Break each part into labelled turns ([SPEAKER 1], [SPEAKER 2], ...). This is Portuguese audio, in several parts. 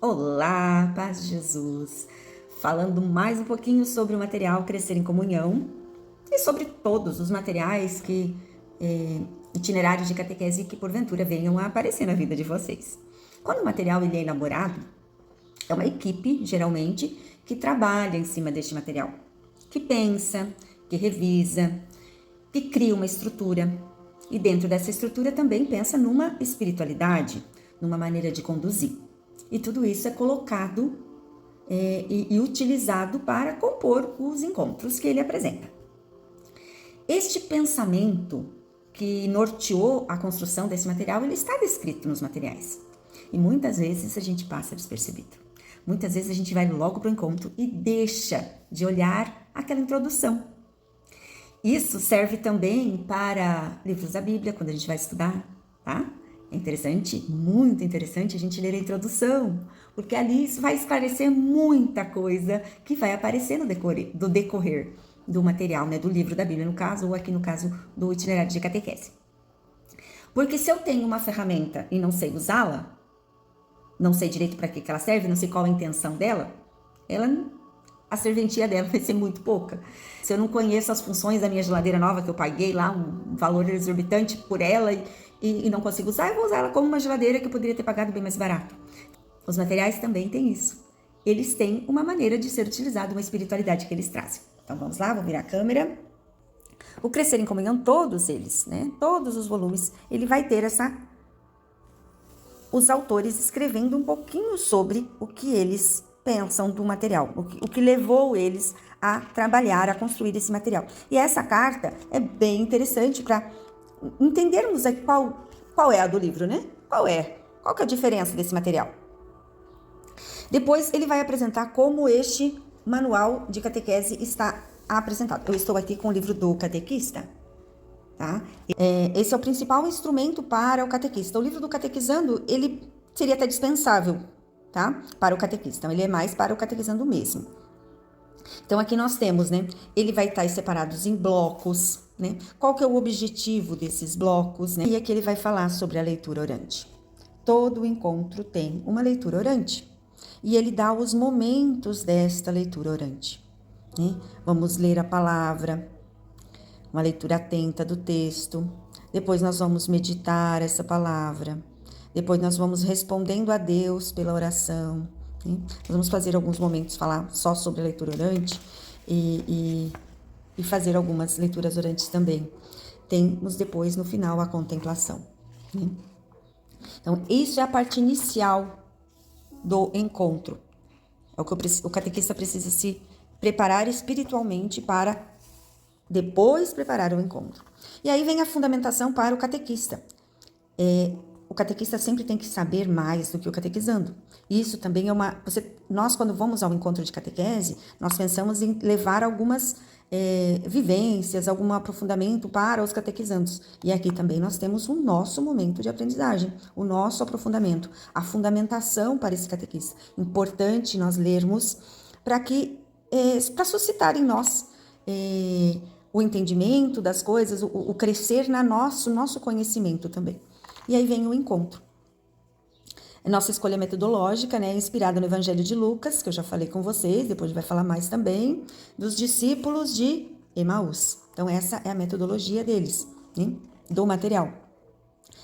[SPEAKER 1] Olá, paz de Jesus! Falando mais um pouquinho sobre o material Crescer em Comunhão e sobre todos os materiais itinerários de catequese que porventura venham a aparecer na vida de vocês. Quando o material ele é elaborado, é uma equipe, geralmente, que trabalha em cima deste material, que pensa, que revisa, que cria uma estrutura e dentro dessa estrutura também pensa numa espiritualidade, numa maneira de conduzir. E tudo isso é colocado e utilizado para compor os encontros que ele apresenta. Este pensamento que norteou a construção desse material, ele está descrito nos materiais. E muitas vezes a gente passa despercebido. Muitas vezes a gente vai logo para o encontro e deixa de olhar aquela introdução. Isso serve também para livros da Bíblia, quando a gente vai estudar, tá? É interessante, muito interessante a gente ler a introdução, porque ali isso vai esclarecer muita coisa que vai aparecer no decorrer do material, né, do livro da Bíblia, no caso, ou aqui no caso do itinerário de catequese. Porque se eu tenho uma ferramenta e não sei usá-la, não sei direito para que ela serve, não sei qual a intenção dela, a serventia dela vai ser muito pouca. Se eu não conheço as funções da minha geladeira nova, que eu paguei lá um valor exorbitante por ela e não consigo usar, eu vou usar ela como uma geladeira que eu poderia ter pagado bem mais barato. Os materiais também têm isso. Eles têm uma maneira de ser utilizado, uma espiritualidade que eles trazem. Então vamos lá, vou virar a câmera. O Crescer em Comunhão, todos eles, né? Todos os volumes, ele vai ter os autores escrevendo um pouquinho sobre o que eles pensam do material, o que levou eles a trabalhar, a construir esse material. E essa carta é bem interessante para entendermos qual é a do livro, né? Qual que é a diferença desse material? Depois ele vai apresentar como este manual de catequese está apresentado. Eu estou aqui com o livro do catequista, tá? Esse é o principal instrumento para o catequista. O livro do catequizando, ele seria até dispensável, tá? Para o catequista. Então, ele é mais para o catequizando mesmo. Então, aqui nós temos, né? Ele vai estar separados em blocos, né? Qual que é o objetivo desses blocos, né? E aqui ele vai falar sobre a leitura orante. Todo encontro tem uma leitura orante. E ele dá os momentos desta leitura orante, né? Vamos ler a palavra, uma leitura atenta do texto. Depois nós vamos meditar essa palavra. Depois nós vamos respondendo a Deus pela oração. Né? Nós vamos fazer alguns momentos, falar só sobre a leitura orante e fazer algumas leituras orantes também. Temos depois, no final, a contemplação. Né? Então, isso é a parte inicial do encontro. É o que o catequista precisa se preparar espiritualmente para depois preparar o encontro. E aí vem a fundamentação para o catequista. O catequista sempre tem que saber mais do que o catequizando. Isso também é nós, quando vamos ao encontro de catequese, nós pensamos em levar algumas vivências, algum aprofundamento para os catequizandos. E aqui também nós temos o nosso momento de aprendizagem, o nosso aprofundamento, a fundamentação para esse catequista. Importante nós lermos para suscitar em nós o entendimento das coisas, o crescer nosso conhecimento também. E aí vem o encontro. Nossa escolha metodológica, né, inspirada no Evangelho de Lucas, que eu já falei com vocês, depois vai falar mais também, dos discípulos de Emaús. Então, essa é a metodologia deles, né, do material.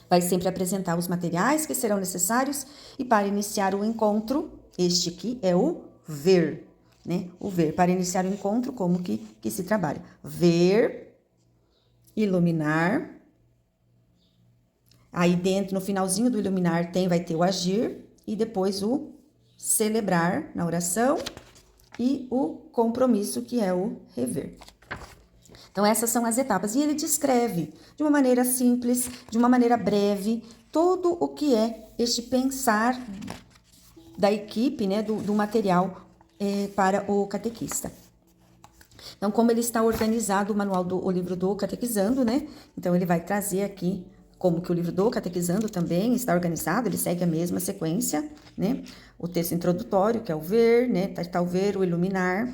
[SPEAKER 1] Vai sempre apresentar os materiais que serão necessários e para iniciar o encontro, este aqui é o ver, né, o ver. Para iniciar o encontro, como que se trabalha? Ver, iluminar. Aí dentro, no finalzinho do iluminar, vai ter o agir e depois o celebrar na oração e o compromisso, que é o rever. Então, essas são as etapas. E ele descreve de uma maneira simples, de uma maneira breve, todo o que é este pensar da equipe, né, do material para o catequista. Então, como ele está organizado o livro do catequizando, né? Então, ele vai trazer aqui como que o livro do catequizando também está organizado, ele segue a mesma sequência, né? O texto introdutório, que é o ver, né? Tá o ver, o iluminar,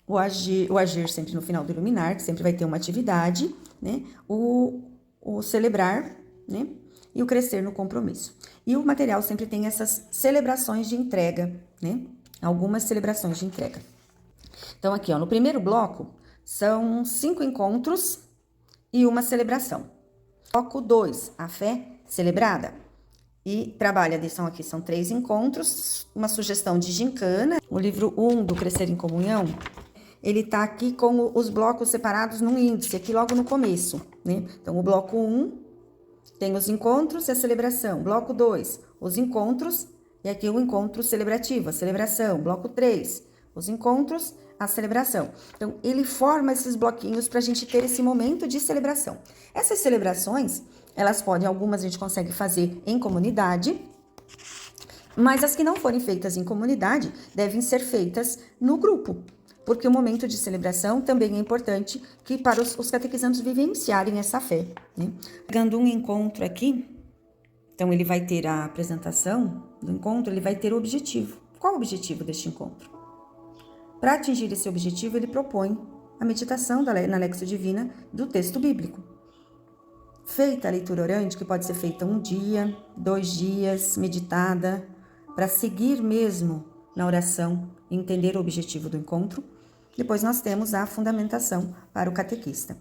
[SPEAKER 1] o agir sempre no final do iluminar, que sempre vai ter uma atividade, né? O celebrar, né? e o crescer no compromisso. E o material sempre tem essas celebrações de entrega, né? Algumas celebrações de entrega. Então, aqui, ó, no primeiro bloco, são 5 encontros e uma celebração. Bloco 2, a fé celebrada. E trabalha, aqui são 3 encontros, uma sugestão de gincana. O livro 1 do Crescer em Comunhão, ele tá aqui com os blocos separados num índice, aqui logo no começo, né? Então, o bloco 1 tem os encontros e a celebração. Bloco 2, os encontros, e aqui o encontro celebrativo, a celebração. Bloco 3, os encontros, a celebração. Então, ele forma esses bloquinhos para a gente ter esse momento de celebração. Essas celebrações, elas podem, algumas a gente consegue fazer em comunidade, mas as que não forem feitas em comunidade, devem ser feitas no grupo, porque o momento de celebração também é importante que para os catequizandos vivenciarem essa fé, né? Pegando um encontro aqui, então ele vai ter a apresentação do encontro, ele vai ter o objetivo. Qual o objetivo deste encontro? Para atingir esse objetivo, ele propõe a meditação na Lexio Divina do texto bíblico. Feita a leitura orante, que pode ser feita 1 dia, 2 dias, meditada, para seguir mesmo na oração e entender o objetivo do encontro. Depois nós temos a fundamentação para o catequista.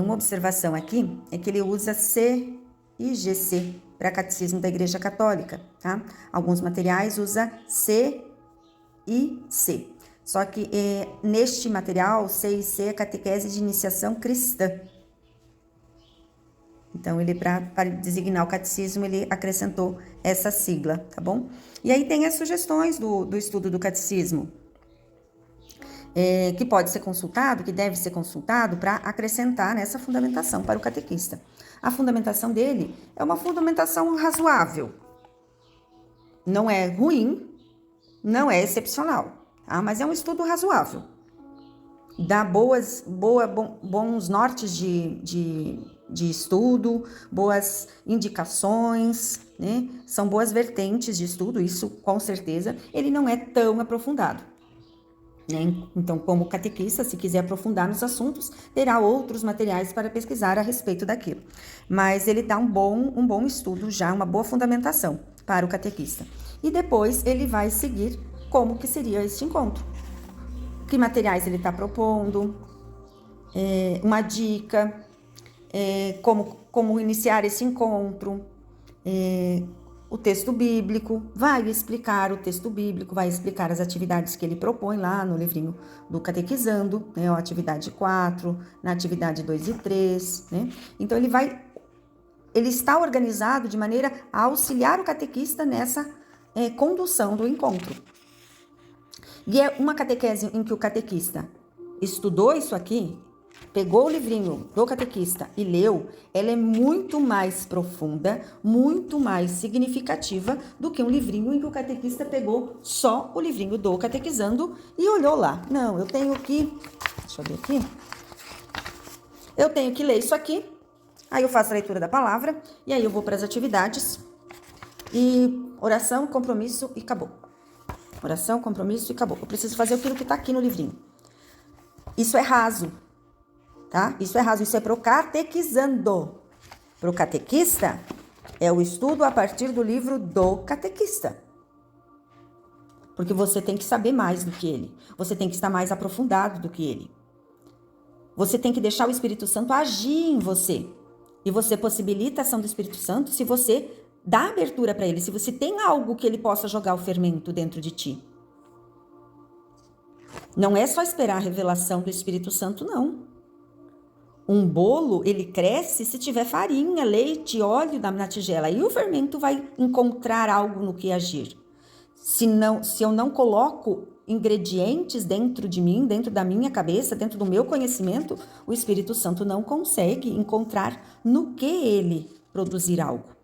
[SPEAKER 1] Uma observação aqui é que ele usa C e GC para Catecismo da Igreja Católica, tá? Alguns materiais usa C e C. Só que neste material, C e C é catequese de iniciação cristã. Então, ele, para designar o catecismo, ele acrescentou essa sigla, tá bom? E aí tem as sugestões do estudo do catecismo, que pode ser consultado, que deve ser consultado para acrescentar nessa fundamentação para o catequista. A fundamentação dele é uma fundamentação razoável. Não é ruim, não é excepcional, tá? Mas é um estudo razoável. Dá bons nortes de estudo, boas indicações, né? São boas vertentes de estudo, isso com certeza. Ele não é tão aprofundado, né? Então, como catequista, se quiser aprofundar nos assuntos, terá outros materiais para pesquisar a respeito daquilo. Mas ele dá um bom estudo já, uma boa fundamentação para o catequista. E depois ele vai seguir como que seria este encontro. Que materiais ele está propondo, uma dica, como iniciar esse encontro, o texto bíblico, vai explicar o texto bíblico, vai explicar as atividades que ele propõe lá no livrinho do Catequizando, né, a atividade 4, na atividade 2 e 3, né? Então ele está organizado de maneira a auxiliar o catequista nessa condução do encontro. E é uma catequese em que o catequista estudou isso aqui, pegou o livrinho do catequista e leu, ela é muito mais profunda, muito mais significativa do que um livrinho em que o catequista pegou só o livrinho do Catequizando e olhou lá. Não, eu tenho que... Deixa eu ver aqui. Eu tenho que ler isso aqui, aí eu faço a leitura da palavra, e aí eu vou para as atividades, e oração, compromisso e acabou. Oração, compromisso e acabou. Eu preciso fazer aquilo que está aqui no livrinho. Isso é raso, tá? Isso é raso, isso é pro catequizando. Pro catequista, é o estudo a partir do livro do catequista. Porque você tem que saber mais do que ele. Você tem que estar mais aprofundado do que ele. Você tem que deixar o Espírito Santo agir em você. E você possibilita a ação do Espírito Santo se você dá abertura para ele, se você tem algo que ele possa jogar o fermento dentro de ti. Não é só esperar a revelação do Espírito Santo, não. Um bolo, ele cresce se tiver farinha, leite, óleo na tigela. Aí o fermento vai encontrar algo no que agir. Se eu não coloco ingredientes dentro de mim, dentro da minha cabeça, dentro do meu conhecimento, o Espírito Santo não consegue encontrar no que ele produzir algo.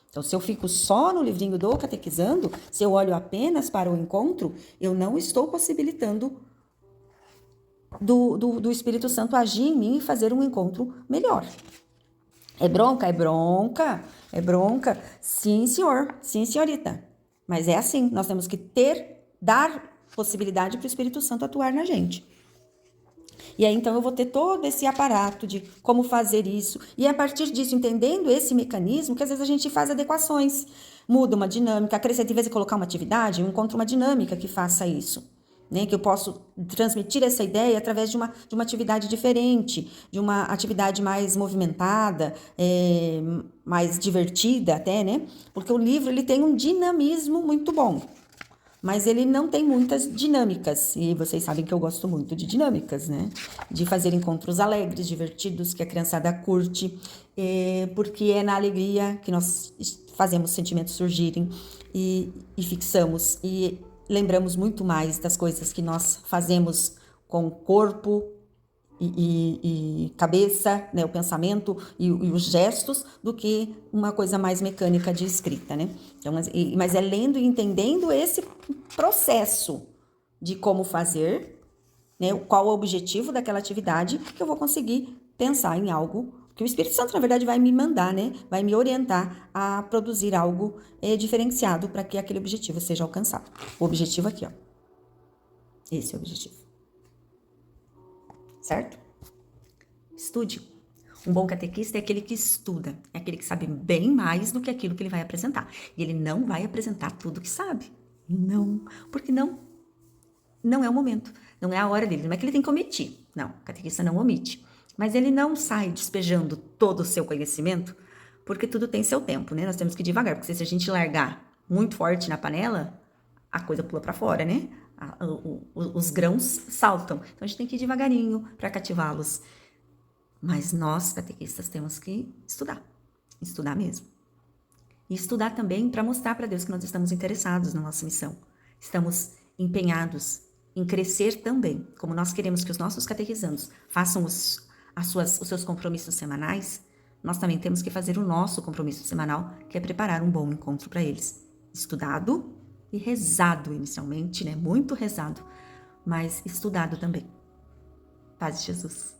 [SPEAKER 1] Então, se eu fico só no livrinho do Catequizando, se eu olho apenas para o encontro, eu não estou possibilitando do Espírito Santo agir em mim e fazer um encontro melhor. É bronca? É bronca. É bronca. Sim, senhor. Sim, senhorita. Mas é assim, nós temos que dar possibilidade para o Espírito Santo atuar na gente. E aí, então, eu vou ter todo esse aparato de como fazer isso. E a partir disso, entendendo esse mecanismo, que às vezes a gente faz adequações, muda uma dinâmica, acrescenta, em vez de colocar uma atividade, eu encontro uma dinâmica que faça isso. Né, que eu posso transmitir essa ideia através de uma atividade diferente, de uma atividade mais movimentada, mais divertida até, né? Porque o livro ele tem um dinamismo muito bom, mas ele não tem muitas dinâmicas, e vocês sabem que eu gosto muito de dinâmicas, né? De fazer encontros alegres, divertidos, que a criançada curte, porque é na alegria que nós fazemos sentimentos surgirem e fixamos, e lembramos muito mais das coisas que nós fazemos com o corpo e cabeça, né, o pensamento e os gestos, do que uma coisa mais mecânica de escrita, né? Então, mas é lendo e entendendo esse processo de como fazer, né, qual o objetivo daquela atividade, que eu vou conseguir pensar em algo que o Espírito Santo, na verdade, vai me mandar, né? Vai me orientar a produzir algo diferenciado para que aquele objetivo seja alcançado. O objetivo aqui, ó. Esse é o objetivo. Certo? Estude. Um bom catequista é aquele que estuda, é aquele que sabe bem mais do que aquilo que ele vai apresentar. E ele não vai apresentar tudo que sabe. Não, porque não é o momento, não é a hora dele, não é que ele tem que omitir. Não, o catequista não omite. Mas ele não sai despejando todo o seu conhecimento, porque tudo tem seu tempo, né? Nós temos que ir devagar, porque se a gente largar muito forte na panela, a coisa pula para fora, né? Os grãos saltam. Então a gente tem que ir devagarinho para cativá-los. Mas nós, catequistas, temos que estudar mesmo. E estudar também para mostrar para Deus que nós estamos interessados na nossa missão. Estamos empenhados em crescer também. Como nós queremos que os nossos catequizandos façam os seus compromissos semanais, nós também temos que fazer o nosso compromisso semanal, que é preparar um bom encontro para eles. Estudado e rezado inicialmente, né? Muito rezado, mas estudado também. Paz de Jesus.